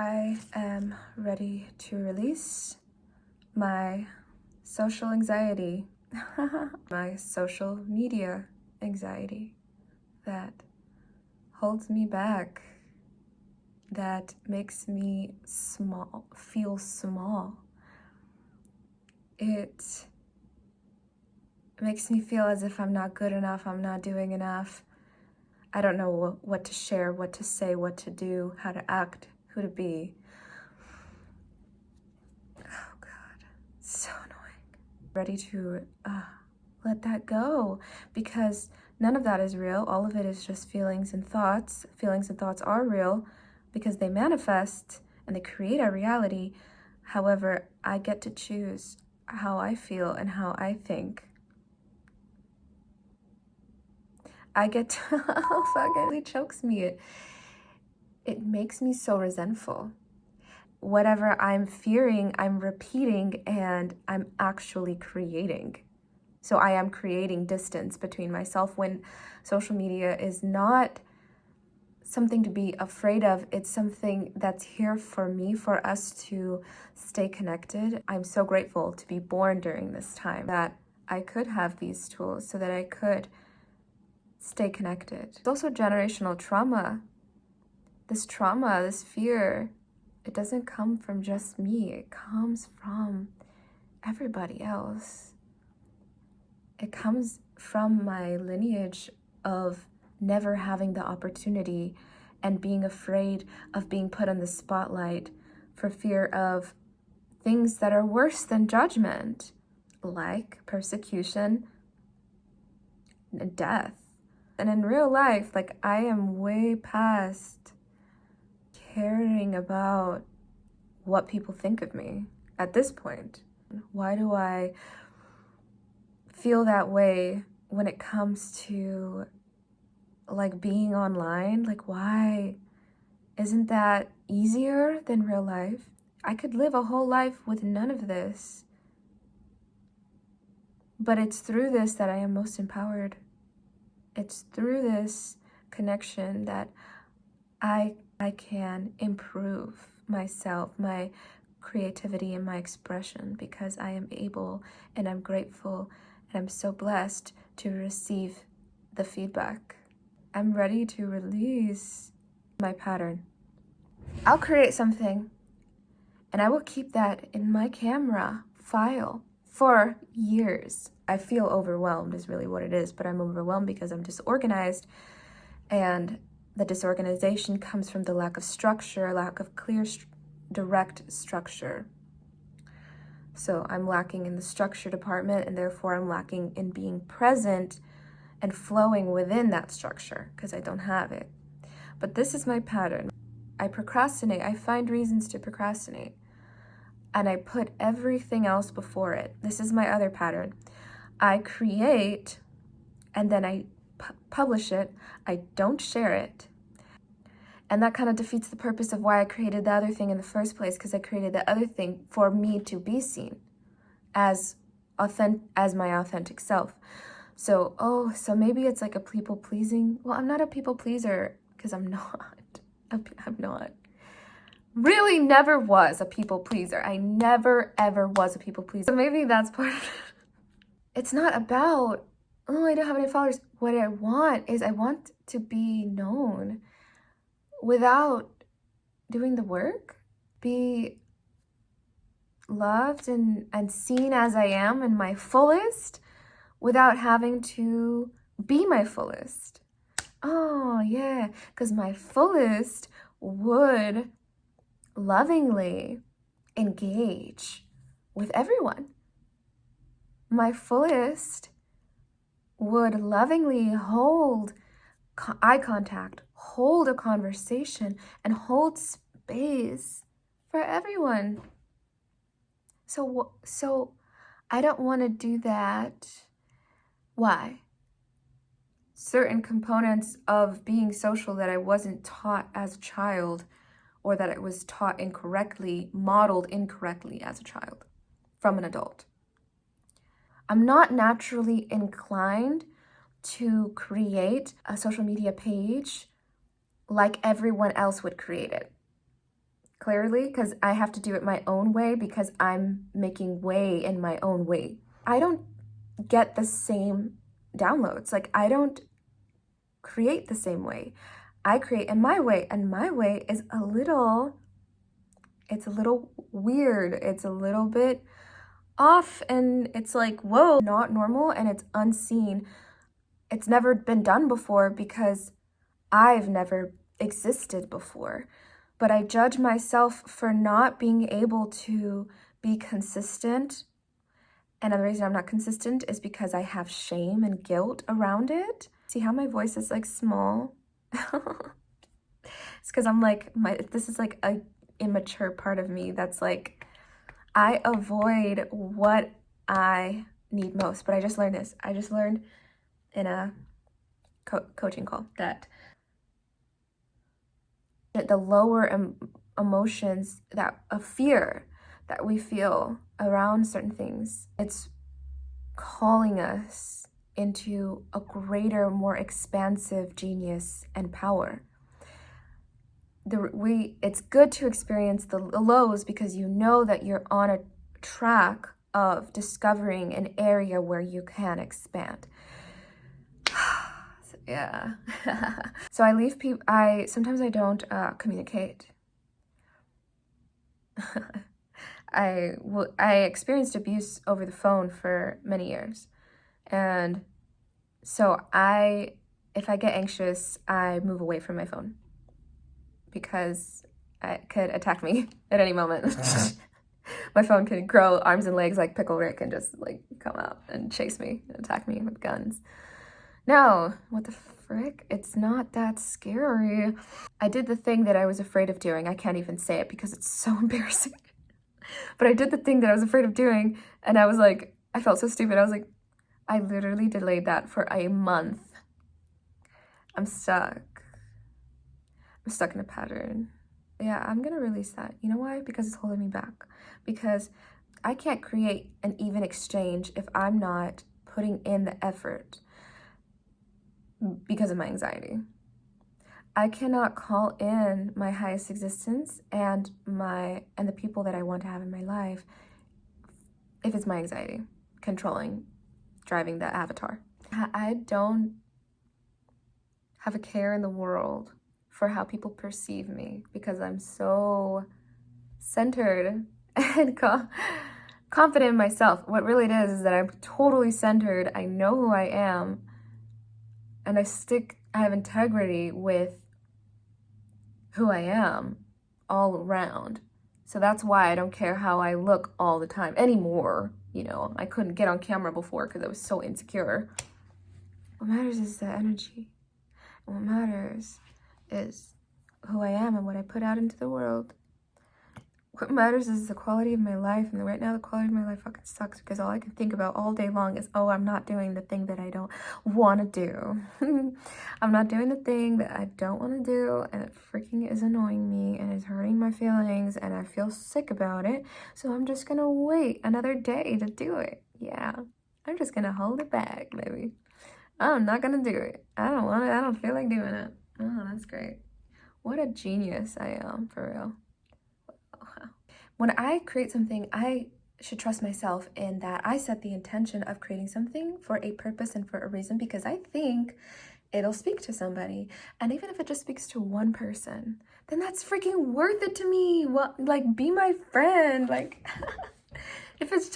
I am ready to release my social anxiety, my social media anxiety that holds me back, that makes me feel small. It makes me feel as if I'm not good enough, I'm not doing enough. I don't know what to share, what to say, what to do, how to act, who to be. Oh God, so annoying. Ready to let that go, because none of that is real. All of it is just feelings and thoughts. Feelings and thoughts are real because they manifest and they create our reality. However, I get to choose how I feel and how I think. I get to, oh fuck, it really chokes me. It makes me so resentful. Whatever I'm fearing, I'm repeating, and I'm actually creating. So I am creating distance between myself when social media is not something to be afraid of. It's something that's here for me, for us to stay connected. I'm so grateful to be born during this time, that I could have these tools so that I could stay connected. It's also generational trauma. This trauma, this fear, it doesn't come from just me. It comes from everybody else. It comes from my lineage of never having the opportunity and being afraid of being put on the spotlight for fear of things that are worse than judgment, like persecution and death. And in real life, like, I am way past caring about what people think of me at this point. Why do I feel that way when it comes to like being online? Like, why isn't that easier than real life? I could live a whole life with none of this, but it's through this that I am most empowered. It's through this connection that I can improve myself, my creativity and my expression, because I am able and I'm grateful and I'm so blessed to receive the feedback. I'm ready to release my pattern. I'll create something and I will keep that in my camera file for years. I feel overwhelmed is really what it is, but I'm overwhelmed because I'm disorganized, and the disorganization comes from the lack of structure, lack of clear, direct structure. So I'm lacking in the structure department, and therefore I'm lacking in being present and flowing within that structure because I don't have it. But this is my pattern. I procrastinate. I find reasons to procrastinate, and I put everything else before it. This is my other pattern. I create, and then I publish it. I don't share it. And that kind of defeats the purpose of why I created the other thing in the first place, because I created the other thing for me to be seen as my authentic self. So, so maybe it's like a people pleasing. Well, I'm not a people pleaser because I'm not. I'm not. Really never was a people pleaser. I never ever was a people pleaser. So maybe that's part of it. It's not about, I don't have any followers. What I want is I want to be known without doing the work, be loved and seen as I am in my fullest without having to be my fullest. Oh yeah, because my fullest would lovingly engage with everyone. My fullest would lovingly hold eye contact, hold a conversation, and hold space for everyone. So I don't want to do that. Why? Certain components of being social that I wasn't taught as a child, or that it was taught incorrectly, modeled incorrectly as a child from an adult. I'm not naturally inclined to create a social media page like everyone else would create it. clearly because I have to do it my own way because I'm making way in my own way. I don't get the same downloads. Like, I don't create the same way. I create in my way, and my way is it's a little weird. It's a little bit off, and it's like, whoa, not normal, and it's unseen. It's never been done before because I've never existed before. But I judge myself for not being able to be consistent. And the reason I'm not consistent is because I have shame and guilt around it. See how my voice is like small? It's because I'm like, this is like a immature part of me that's like, I avoid what I need most. But I just learned this. I just learned in a coaching call that the lower emotions of fear that we feel around certain things, it's calling us into a greater, more expansive genius and power. It's good to experience the lows because you know that you're on a track of discovering an area where you can expand. Yeah. So I leave people, sometimes I don't communicate. I experienced abuse over the phone for many years. And so if I get anxious, I move away from my phone because it could attack me at any moment. My phone could grow arms and legs like Pickle Rick and just like come out and chase me and attack me with guns. No, what the frick? It's not that scary. I did the thing that I was afraid of doing. I can't even say it because it's so embarrassing. But I did the thing that I was afraid of doing, and I was like, I felt so stupid. I was like, I literally delayed that for a month. I'm stuck. I'm stuck in a pattern. Yeah, I'm gonna release that. You know why? Because it's holding me back. Because I can't create an even exchange if I'm not putting in the effort because of my anxiety. I cannot call in my highest existence and the people that I want to have in my life if it's my anxiety controlling, driving the avatar. I don't have a care in the world for how people perceive me because I'm so centered and confident in myself. What really it is that I'm totally centered. I know who I am, and I have integrity with who I am all around. So that's why I don't care how I look all the time anymore. You know, I couldn't get on camera before because I was so insecure. What matters is the energy. And what matters is who I am and what I put out into the world. What matters is the quality of my life, and right now the quality of my life fucking sucks because all I can think about all day long is, oh, I'm not doing the thing that I don't want to do. I'm not doing the thing that I don't want to do, and it freaking is annoying me and is hurting my feelings, and I feel sick about it, so I'm just gonna wait another day to do it. Yeah, I'm just gonna hold it back, baby. I'm not gonna do it. I don't want it. I don't feel like doing it. Oh, that's great. What a genius I am, for real. When I create something, I should trust myself in that I set the intention of creating something for a purpose and for a reason because I think it'll speak to somebody. And even if it just speaks to one person, then that's freaking worth it to me. Well, like, be my friend. Like, if it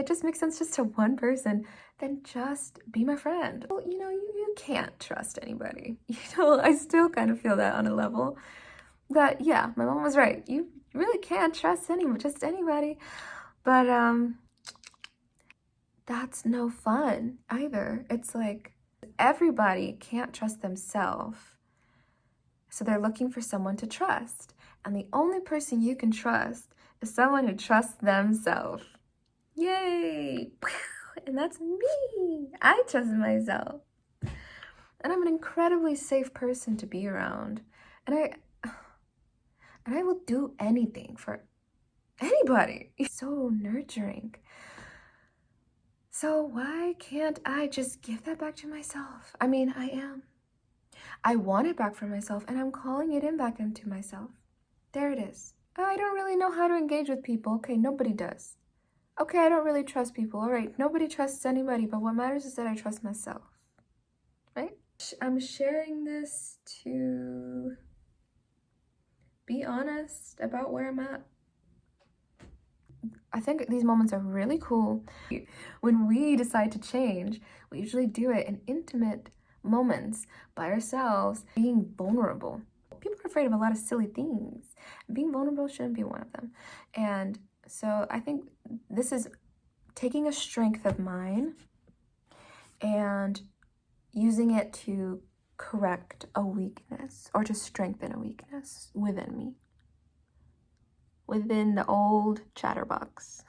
just makes sense just to one person, then just be my friend. Well, you know, you can't trust anybody. You know, I still kind of feel that on a level that, yeah, my mom was right. You really can't trust just anybody. But that's no fun either. It's like everybody can't trust themselves. So they're looking for someone to trust. And the only person you can trust is someone who trusts themselves. Yay! And that's me. I trust myself. And I'm an incredibly safe person to be around. And I will do anything for anybody. It's so nurturing. So why can't I just give that back to myself? I mean, I am. I want it back for myself, and I'm calling it in back into myself. There it is. I don't really know how to engage with people. Okay, nobody does. Okay, I don't really trust people. All right, nobody trusts anybody, but what matters is that I trust myself, right? I'm sharing this to be honest about where I'm at. I think these moments are really cool. When we decide to change, we usually do it in intimate moments by ourselves, being vulnerable. People are afraid of a lot of silly things. Being vulnerable shouldn't be one of them. And so I think this is taking a strength of mine and using it to correct a weakness or to strengthen a weakness within me, within the old chatterbox,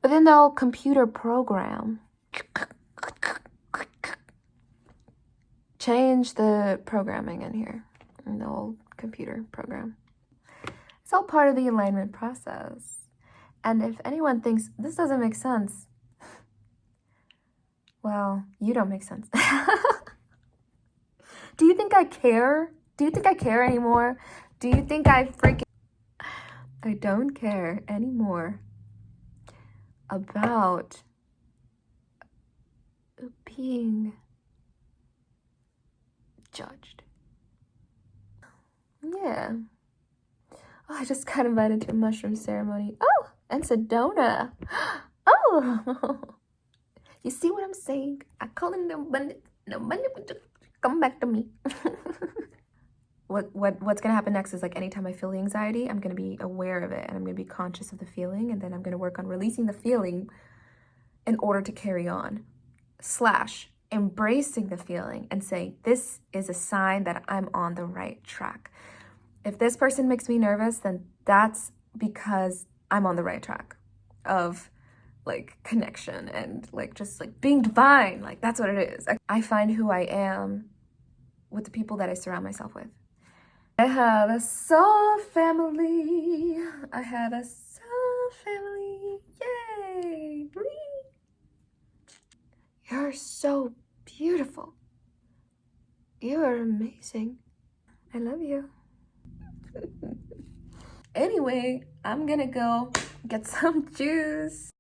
within the old computer program. Change the programming in here, in the old computer program. It's all part of the alignment process. And if anyone thinks this doesn't make sense, well, you don't make sense. Do you think I care? Do you think I care anymore? Do you think I don't care anymore about being judged? Yeah. Oh, I just got invited to a mushroom ceremony. Oh, and Sedona. Oh, you see what I'm saying? I call it no money would just come back to me. What's gonna happen next is like anytime I feel the anxiety, I'm gonna be aware of it and I'm gonna be conscious of the feeling, and then I'm gonna work on releasing the feeling in order to carry on. / embracing the feeling and saying, this is a sign that I'm on the right track. If this person makes me nervous, then that's because I'm on the right track of like connection and like just like being divine. Like that's what it is. I find who I am with the people that I surround myself with. I have a soul family. I have a soul family. Yay! You're so beautiful. You are amazing. I love you. Anyway, I'm gonna go get some juice.